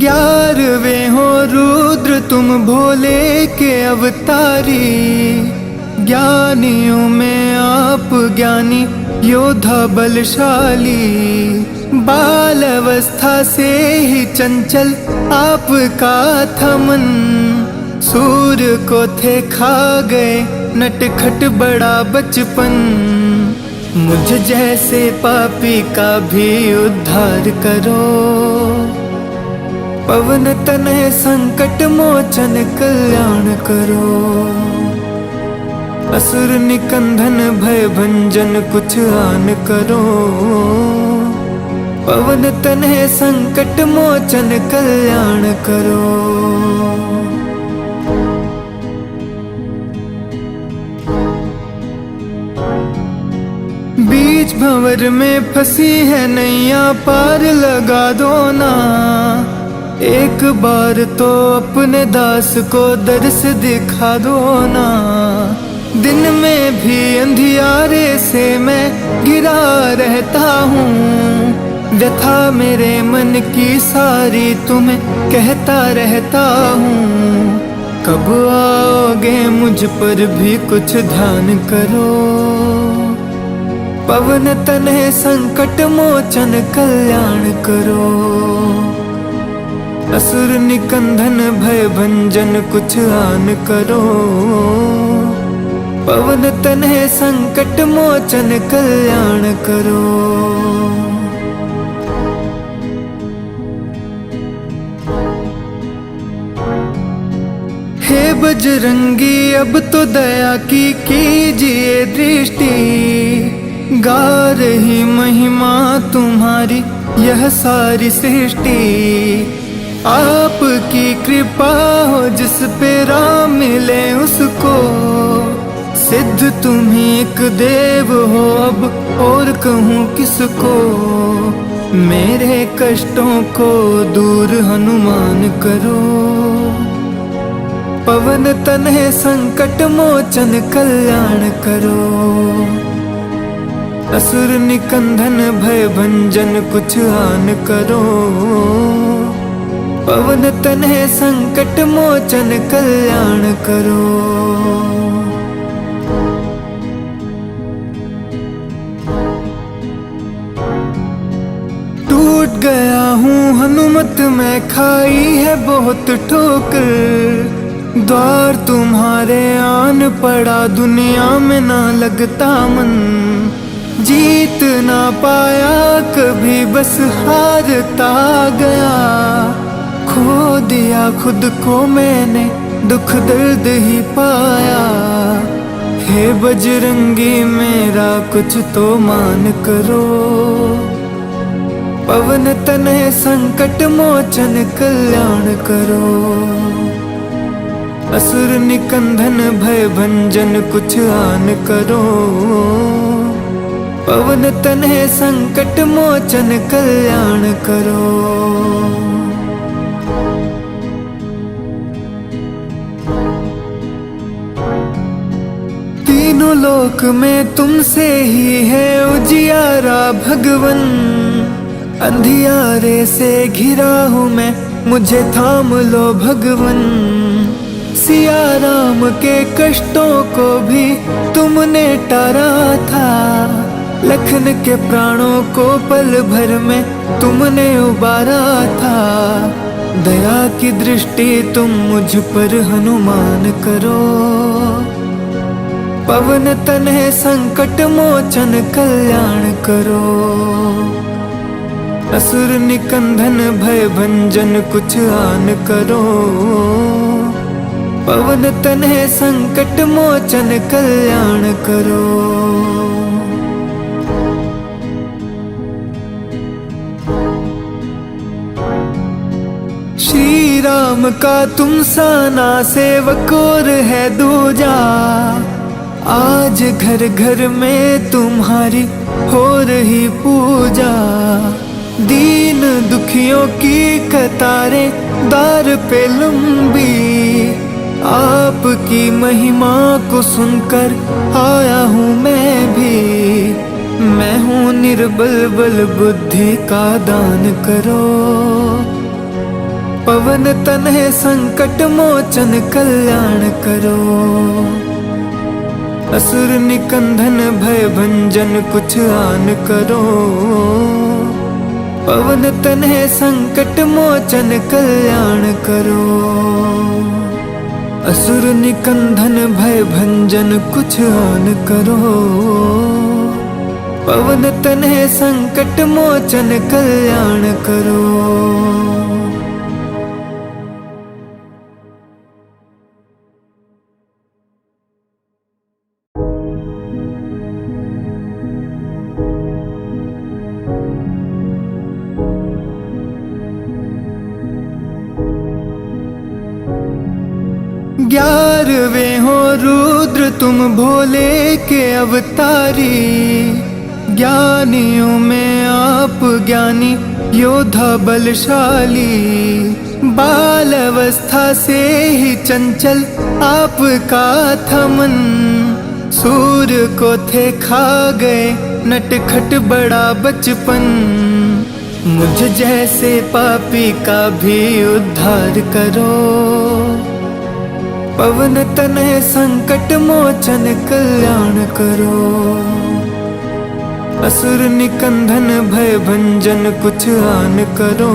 11वें हो रुद्र तुम भोले के अवतारी। ज्ञानियों में आप ज्ञानी योद्धा बलशाली। बाल अवस्था से ही चंचल आपका था मन। सूर्य को थे खा गए नटखट बड़ा बचपन। मुझ जैसे पापी का भी उद्धार करो। पवन तनय संकट मोचन कल्याण करो। असुर निकंदन भय भंजन कुछ आन करो। पवन तनय संकट मोचन कल्याण करो। बीच भंवर में फंसी है नैया पार लगा दो ना। एक बार तो अपने दास को दर्श दिखा दो ना। दिन में भी अंधियारे से मैं घिरा रहता हूँ। व्यथा मेरे मन की सारी तुम्हें कहता रहता हूँ। कब आओगे मुझ पर भी कुछ ध्यान करो। पवन तनय संकट मोचन कल्याण करो। असुर निकंदन भय भंजन कुछ आन करो। पवन तनय संकट मोचन कल्याण करो। हे बजरंगी अब तो दया की कीजिए दृष्टि। गा रही महिमा तुम्हारी यह सारी सृष्टि। आपकी कृपा हो जिस पे राम मिले उसको। सिद्ध तुम ही एक देव हो अब और कहूँ किसको। मेरे कष्टों को दूर हनुमान करो। पवन तनय संकट मोचन कल्याण करो। असुर निकंदन भय भंजन कुछ आन करो। पवन तनय संकट मोचन कल्याण करो। टूट गया हूँ हनुमत मैं खाई है बहुत ठोकर। द्वार तुम्हारे आन पड़ा दुनिया में ना लगता मन। जीत ना पाया कभी बस हारता गया। खो दिया खुद को मैंने दुख दर्द ही पाया। हे बजरंगी मेरा कुछ तो मान करो। पवन तनय संकट मोचन कल्याण करो। असुर निकंदन भय भंजन कुछ आन करो। पवन तनय संकट मोचन कल्याण करो। तीनों लोक में तुमसे ही है उजियारा भगवन। अंधियारे से घिरा हूँ मैं मुझे थाम लो भगवन। सिया राम के कष्टों को भी तुमने टारा था। लखन के प्राणों को पल भर में तुमने उबारा था। दया की दृष्टि तुम मुझ पर हनुमान करो। पवन तनय संकट मोचन कल्याण करो। असुर निकंदन भय भंजन कुछ आन करो। पवन तनय संकट मोचन कल्याण करो। श्री राम का तुम सा ना सेवक और है दूजा। आज घर घर में तुम्हारी हो रही पूजा। दीन दुखियों की कतारें द्वार पे लंबी। आपकी महिमा को सुनकर आया हूँ मैं भी। मैं हूँ निर्बल बल बुद्धि का दान करो। पवन तनय संकट मोचन कल्याण करो। असुर निकंदन भय भंजन कुछ आन करो। पवन तनय संकट मोचन कल्याण करो। असुर निकंदन भय भंजन कुछ आन करो। पवन तनय संकट मोचन कल्याण करो। ग्यारहवें हो रुद्र तुम भोले के अवतारी। ज्ञानियों में आप ज्ञानी योद्धा बलशाली। बाल अवस्था से ही चंचल आपका था मन। सूर्य को थे खा गए नटखट बड़ा बचपन। मुझ जैसे पापी का भी उद्धार करो। पवन तनय संकट मोचन कल्याण करो। असुर निकंदन भय भंजन कुछ आन करो।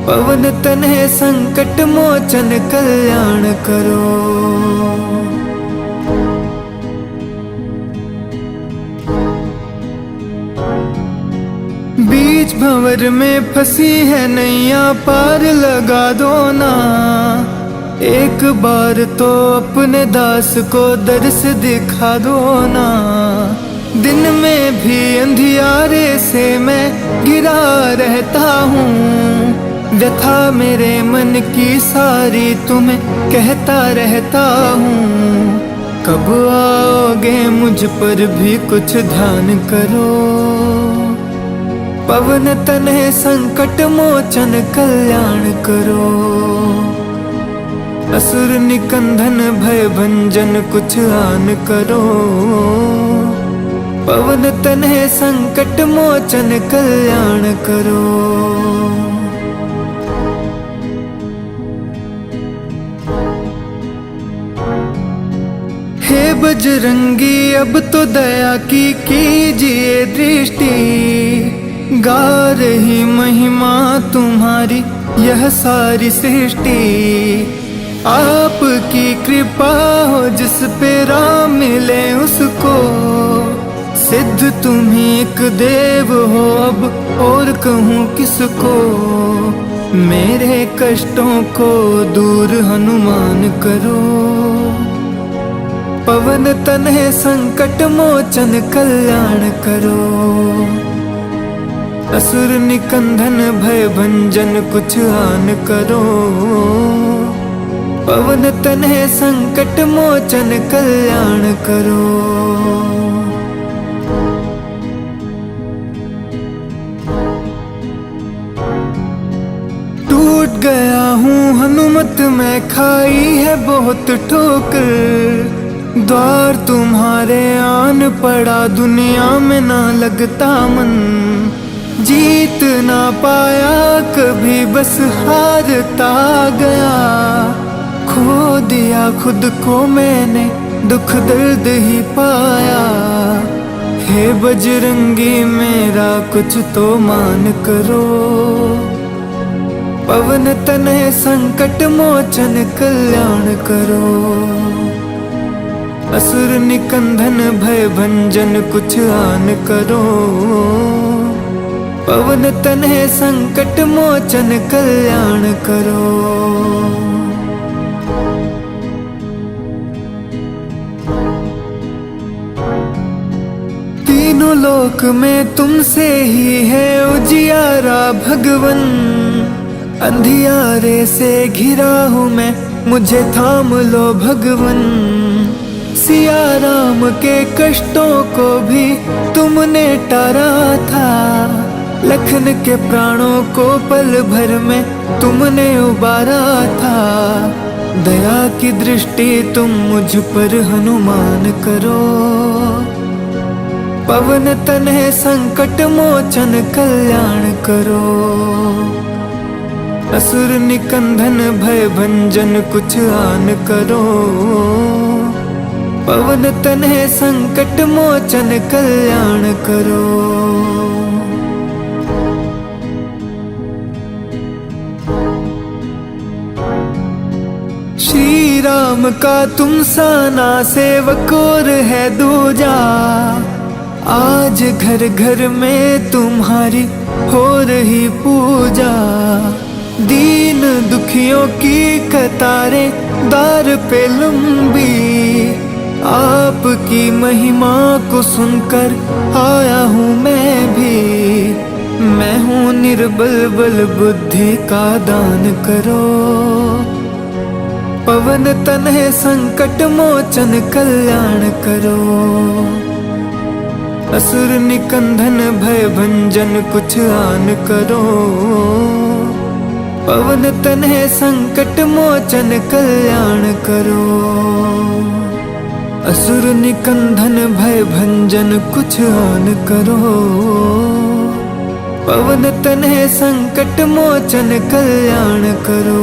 पवन तनय संकट मोचन कल्याण करो। बीच भंवर में फंसी है नैया पार लगा दो ना। एक बार तो अपने दास को दर्श दिखा दो ना। दिन में भी अंधियारे से मैं घिरा रहता हूँ। व्यथा मेरे मन की सारी तुम्हें कहता रहता हूँ। कब आओगे मुझ पर भी कुछ ध्यान करो। पवन तनय संकट मोचन कल्याण करो। असुर निकंदन भय भंजन कुछ आन करो। पवन तनय संकट मोचन कल्याण करो। हे बजरंगी अब तो दया की कीजिए दृष्टि। गा रही महिमा तुम्हारी यह सारी सृष्टि। आपकी कृपा हो जिस पे राम मिले उसको। सिद्ध तुम ही एक देव हो अब और कहूँ किसको। मेरे कष्टों को दूर हनुमान करो। पवन तनय संकट मोचन कल्याण करो। असुर निकंदन भय भंजन कुछ आन करो। पवन तनय संकट मोचन कल्याण करो। टूट गया हूँ हनुमत मैं खाई है बहुत ठोकर। द्वार तुम्हारे आन पड़ा दुनिया में ना लगता मन। जीत ना पाया कभी बस हारता गया। खो दिया खुद को मैंने दुख दर्द ही पाया। हे बजरंगी मेरा कुछ तो मान करो। पवन तनय संकट मोचन कल्याण करो। असुर निकंदन भय भंजन कुछ आन करो। पवन तनय संकट मोचन कल्याण करो। तीनों लोक में तुमसे ही है उजियारा भगवन। अंधियारे से घिरा हूँ मैं मुझे थाम लो भगवन। सिया राम के कष्टों को भी तुमने टारा था। लखन के प्राणों को पल भर में तुमने उबारा था। दया की दृष्टि तुम मुझ पर हनुमान करो। पवन तनय संकट मोचन कल्याण करो। असुर निकंदन भय भंजन कुछ आन करो। पवन तनय संकट मोचन कल्याण करो। श्री राम का तुम साना सेवक और है दूजा। आज घर घर में तुम्हारी हो रही पूजा। दीन दुखियों की कतारें द्वार पे लंबी। आपकी महिमा को सुनकर आया हूँ मैं भी। मैं हूँ निर्बल बल बुद्धि का दान करो। पवन तनय संकट मोचन कल्याण करो। असुर निकंदन भय भंजन कुछ आन करो। पवन तनय संकट मोचन कल्याण करो। असुर निकंदन भय भंजन कुछ आन करो। पवन तनय संकट मोचन कल्याण करो।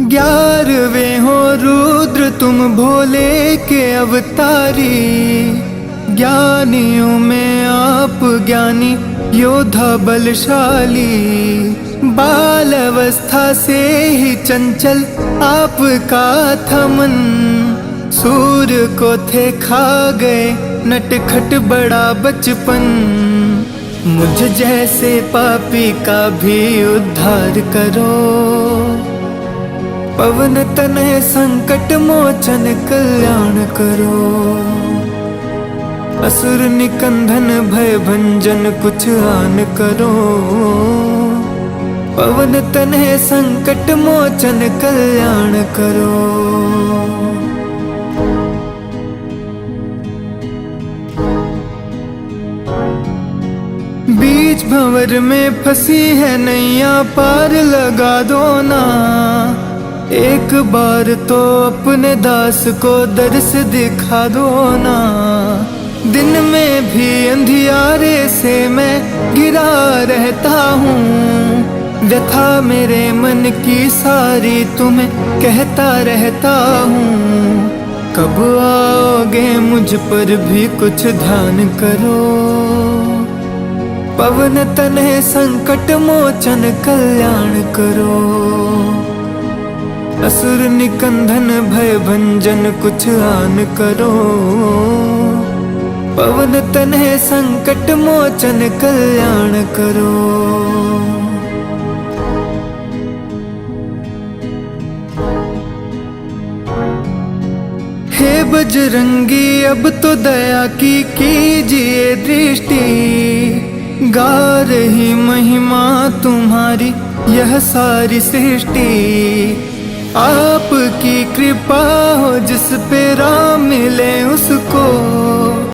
ग्यारहवें हो रुद्र तुम भोले के अवतारी। ज्ञानियों में आप ज्ञानी योद्धा बलशाली। बाल अवस्था से ही चंचल आपका था मन। सूर्य को थे खा गए नटखट बड़ा बचपन। मुझ जैसे पापी का भी उद्धार करो। पवन तनय संकट मोचन कल्याण करो। असुर निकंदन भय भंजन कुछ आन करो। पवन तनय संकट मोचन कल्याण करो। बीच भंवर में फंसी है नैया पार लगा दो ना। एक बार तो अपने दास को दर्श दिखा दो ना। दिन में भी अंधियारे से मैं घिरा रहता हूँ। व्यथा मेरे मन की सारी तुम्हें कहता रहता हूँ। कब आओगे मुझ पर भी कुछ ध्यान करो। पवन तनय संकट मोचन कल्याण करो। असुर निकंदन भय भंजन कुछ आन करो। पवन तनय संकट मोचन कल्याण करो। हे बजरंगी अब तो दया की कीजिए दृष्टि। गा रही महिमा तुम्हारी यह सारी सृष्टि। आपकी कृपा हो जिस पे राम मिले उसको।